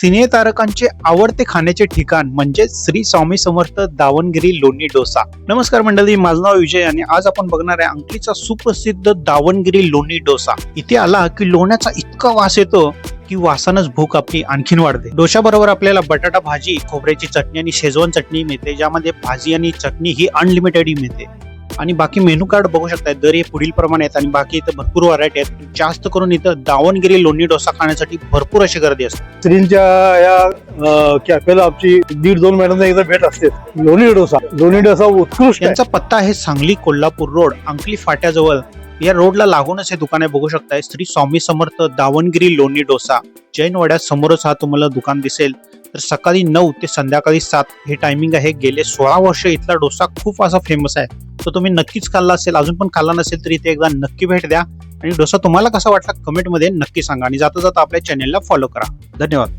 सिने तारकांचे आवडते खाण्याचे ठिकाण म्हणजे श्री स्वामी समर्थ दावणगिरी लोणी डोसा। नमस्कार मंडळी, माझं नाव विजय आणि आज आपण बघणार आहे अंकलीचा सुप्रसिद्ध दावणगिरी लोणी डोसा। इथे आला की लोण्याचा इतका वास येतो की वासानच भूक आपली आणखीन वाढते। डोशा बरोबर आपल्याला बटाटा भाजी, खोबऱ्याची चटणी आणि शेजवान चटणी मिळते, ज्यामध्ये भाजी आणि चटणी ही अनलिमिटेड मिळते। आणि बाकी मेनू कार्ड बघू शकताय, दर हे पुढील प्रमाणे आहेत आणि बाकी इथं भरपूर व्हरायटी आहेत। जास्त करून इथं दावणगिरी लोणी डोसा खाण्यासाठी भरपूर अशी गर्दी असते। श्रींच्या या कॅफेला आमची 1.5-2 महिन्यांना एकदा भेट असते। लोणी डोसा उत्कृष्ट आहे। यांचा पत्ता आहे सांगली कोल्हापूर रोड, अंकली फाट्याजवळ। या रोडला लागूनच हे दुकान आहे, बघू शकताय श्री स्वामी समर्थ दावणगिरी लोणी डोसा। जैन वाड्यात समोरच हा तुम्हाला दुकान दिसेल। तर सकाळी 9 ते संध्याकाळी 7 हे टायमिंग आहे। गेले 16 वर्ष इथला डोसा खूप असा फेमस आहे, तो तुम्ही नक्कीच खाल्ला असेल। अजून पण खाल्ला नसेल तर इथे एकदा नक्की भेट द्या आणि डोसा तुम्हाला कसा वाटला कमेंट मध्ये नक्की सांगा आणि जाता जाता आपल्या चॅनेलला फॉलो करा। धन्यवाद।